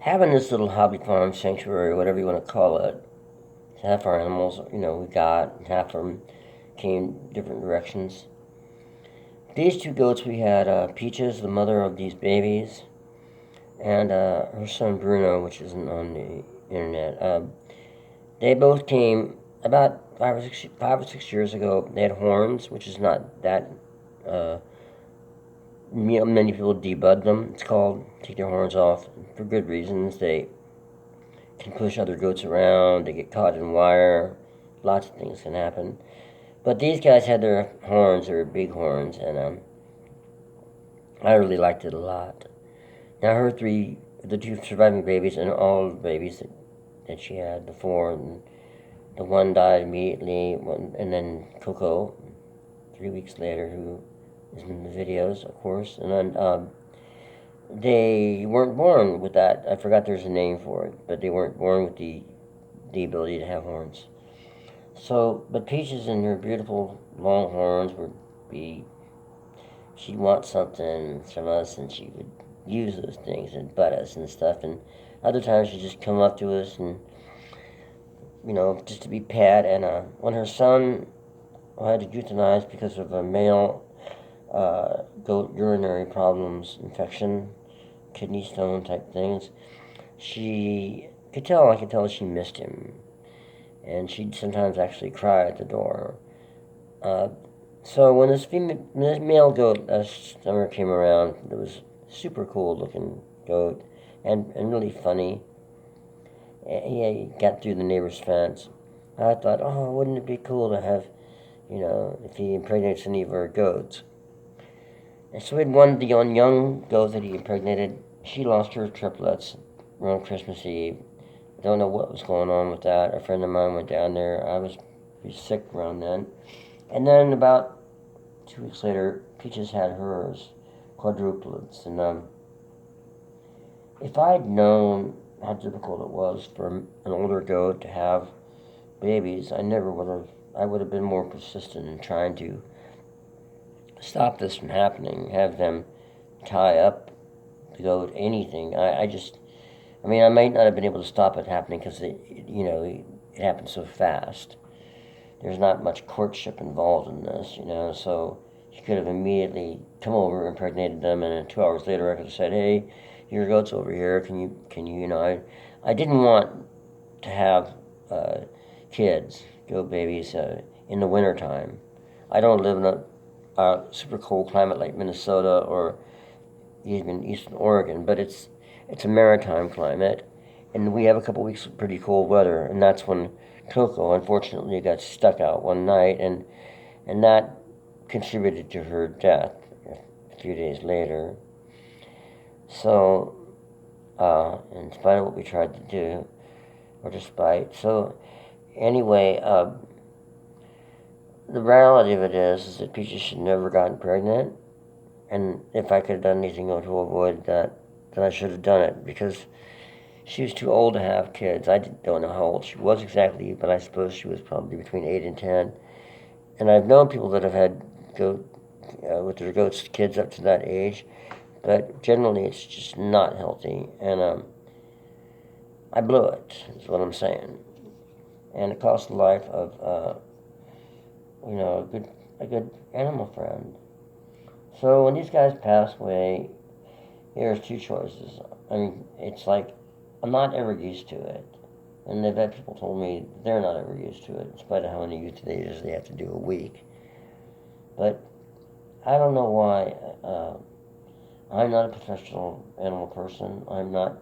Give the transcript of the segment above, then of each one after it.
having this little hobby farm sanctuary, whatever you want to call it, half our animals, we got, half of them came different directions. These two goats we had, Peaches, the mother of these babies, and her son Bruno, which isn't on the internet. They both came about 5 or 6 years ago. They had horns, which is not that. Many people debud them. It's called take their horns off for good reasons. They can push other goats around. They get caught in wire. Lots of things can happen. But these guys had their horns. They were big horns, and I really liked it a lot. Now the two surviving babies, and all the babies that she had before, and the one died immediately, and then Coco, 3 weeks later, who is in the videos, of course, and then they weren't born with that. I forgot there's a name for it, but they weren't born with the ability to have horns. So, but Peaches and her beautiful long horns she'd want something from us, and she would use those things and butt us and stuff, and other times she'd just come up to us and, just to be pet, and when her son had to euthanize because of a male goat urinary problems, infection, kidney stone type things, I could tell she missed him, and she'd sometimes actually cry at the door. So when this male goat last summer came around, it was super cool looking goat, and really funny. He got through the neighbor's fence. I thought, oh, wouldn't it be cool to have, if he impregnates any of our goats. And so we had the young goat that he impregnated. She lost her triplets around Christmas Eve. Don't know what was going on with that. A friend of mine went down there. I was pretty sick around then. And then about 2 weeks later, Peaches had hers, quadruplets. And if I'd known how difficult it was for an older goat to have babies, I would have been more persistent in trying to stop this from happening, have them tie up the goat, anything. I might not have been able to stop it happening because it happened so fast. There's not much courtship involved in this, so he could have immediately come over, impregnated them, and then 2 hours later I could have said, hey, your goat's over here, can you, I didn't want to have kids, goat babies, in the wintertime. I don't live in a super cold climate like Minnesota or even Eastern Oregon, but it's a maritime climate, and we have a couple weeks of pretty cold weather, and that's when Coco, unfortunately, got stuck out one night, and that contributed to her death a few days later. So, in spite of what we tried to do, or despite, so anyway, the reality of it is that Peaches should never gotten pregnant, and if I could have done anything to avoid that, then I should have done it, because she was too old to have kids. I don't know how old she was exactly, but I suppose she was probably between 8 and 10. And I've known people that have had with their goats kids up to that age, but generally it's just not healthy. And I blew it, is what I'm saying. And it cost the life of a good animal friend. So when these guys pass away, here's two choices. It's like, I'm not ever used to it. And the vet people told me they're not ever used to it, in spite of how many euthanasias they have to do a week. But I don't know why. I'm not a professional animal person. I'm not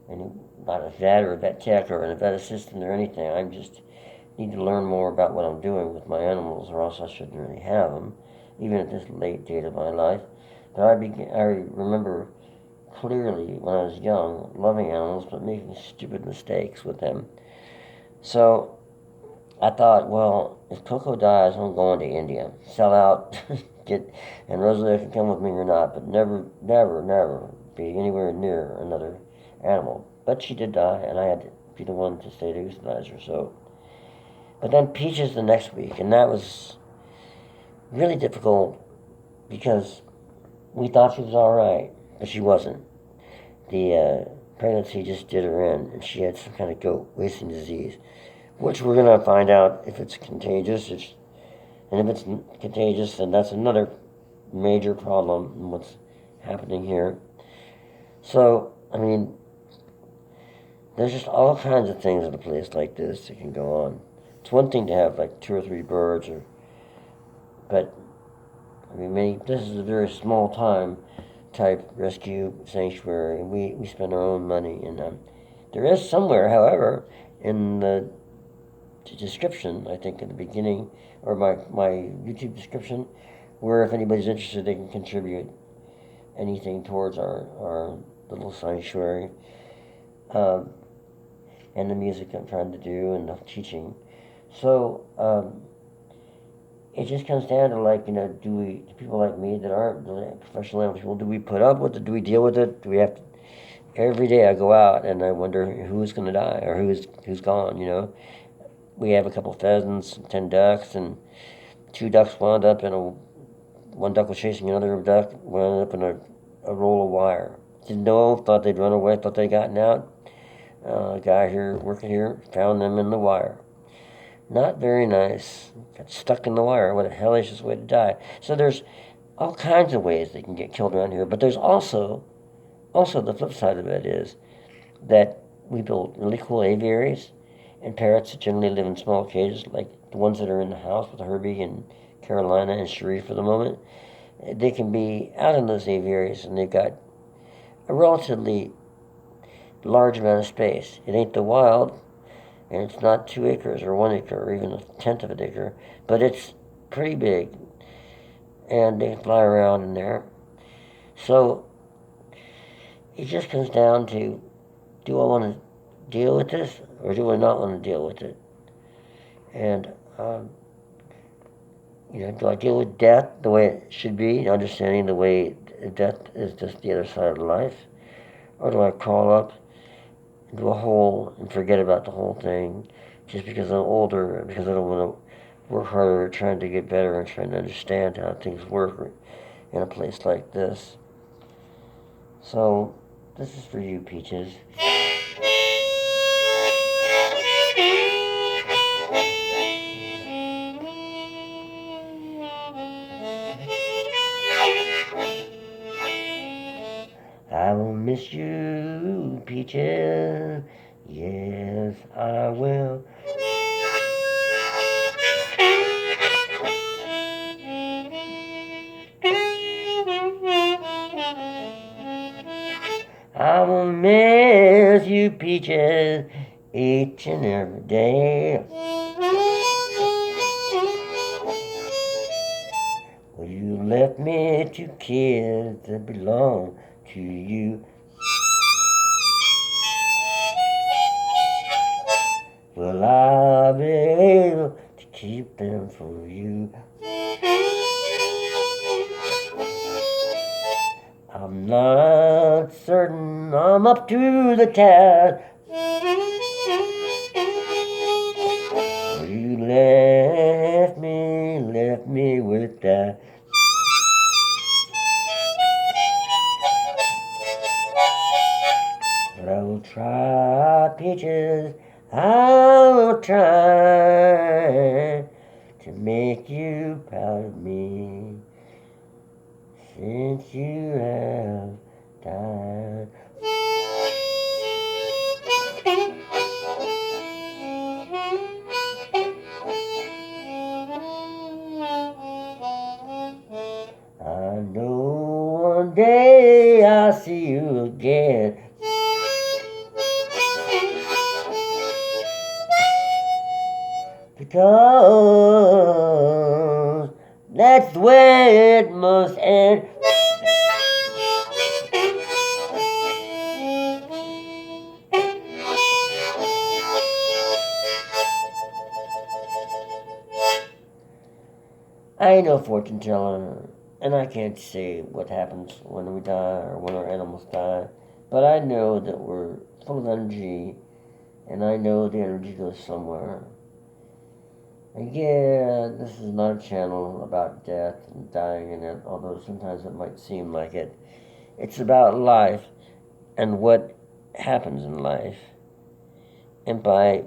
a vet or a vet tech or a vet assistant or anything. I just need to learn more about what I'm doing with my animals, or else I shouldn't really have them, even at this late date of my life. But I remember clearly when I was young, loving animals, but making stupid mistakes with them. So I thought, well, if Coco dies, I'm going to India, sell out, and Rosalie can come with me or not, but never, never, never be anywhere near another animal. But she did die, and I had to be the one to stay to euthanize her. So, but then Peaches the next week, and that was really difficult because we thought she was all right, but she wasn't. The pregnancy just did her in, and she had some kind of goat wasting disease, which we're going to find out if it's contagious. And if it's contagious, then that's another major problem in what's happening here. So, I mean, there's just all kinds of things in a place like this that can go on. It's one thing to have like 2 or 3 birds, but I mean, this is a very small time type rescue sanctuary, and we spend our own money. And there is somewhere, however, in the description, I think at the beginning, or my YouTube description, where if anybody's interested, they can contribute anything towards our little sanctuary, and the music I'm trying to do and the teaching. So it just comes down to, like, do people like me that aren't professional animal people, do we put up with it? Do we deal with it? Do we have to? Every day I go out and I wonder who's going to die or who's gone. We have a couple pheasants, 10 ducks, and 2 ducks wound up in one duck was chasing another duck, wound up in a roll of wire. Didn't know, thought they'd run away, thought they'd gotten out. A guy here working here found them in the wire. Not very nice. Got stuck in the wire. What a hellacious way to die. So there's all kinds of ways they can get killed around here. But there's also the flip side of it is that we build really cool aviaries and parrots that generally live in small cages, like the ones that are in the house with Herbie and Carolina and Cherie for the moment. They can be out in those aviaries, and they've got a relatively large amount of space. It ain't the wild, and it's not 2 acres or 1 acre or even 1/10 of an acre, but it's pretty big, and they can fly around in there. So it just comes down to, do I want to deal with this, or do I not want to deal with it? And do I deal with death the way it should be, understanding the way death is just the other side of life, or do I crawl up into a hole and forget about the whole thing just because I'm older and because I don't want to work harder at trying to get better and trying to understand how things work in a place like this? So this is for you, Peaches. I will miss you, Peaches. Yes, I will. I will miss you, Peaches, each and every day. Well, you left me 2 kids that belong to you. Will I be able to keep them for you? I'm not certain I'm up to the task. You left me with that. But I will try, Peaches, I will try to make you proud of me, since you have died. I know one day I'll see you again. Because that's the way it must end. I ain't no fortune teller, and I can't say what happens when we die or when our animals die, but I know that we're full of energy, and I know the energy goes somewhere. And yeah, this is not a channel about death and dying in it, although sometimes it might seem like it. It's about life and what happens in life, and by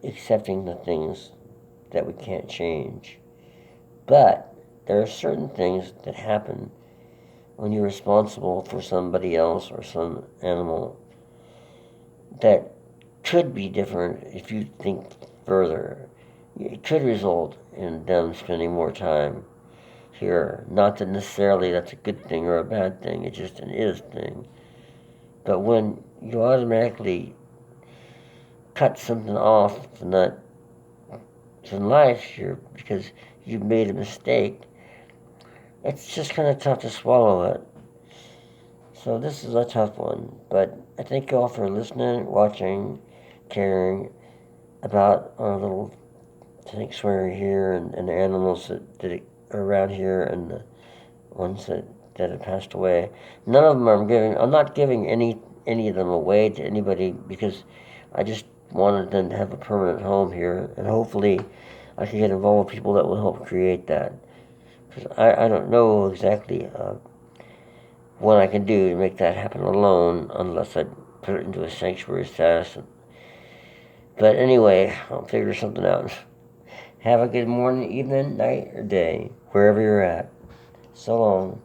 accepting the things that we can't change. But there are certain things that happen when you're responsible for somebody else or some animal that could be different if you think further. It could result in them spending more time here. Not that necessarily that's a good thing or a bad thing, it's just an is thing. But when you automatically cut something off from that in life here because you've made a mistake, it's just kind of tough to swallow it. So this is a tough one, but I thank you all for listening, watching, caring about our little sanctuary here and the animals that are around here and the ones that have passed away. None of them I'm not giving any of them away to anybody because I just wanted them to have a permanent home here, and hopefully I can get involved with people that will help create that. Because I don't know exactly what I can do to make that happen alone unless I put it into a sanctuary status. But anyway, I'll figure something out. Have a good morning, evening, night, or day, wherever you're at. So long.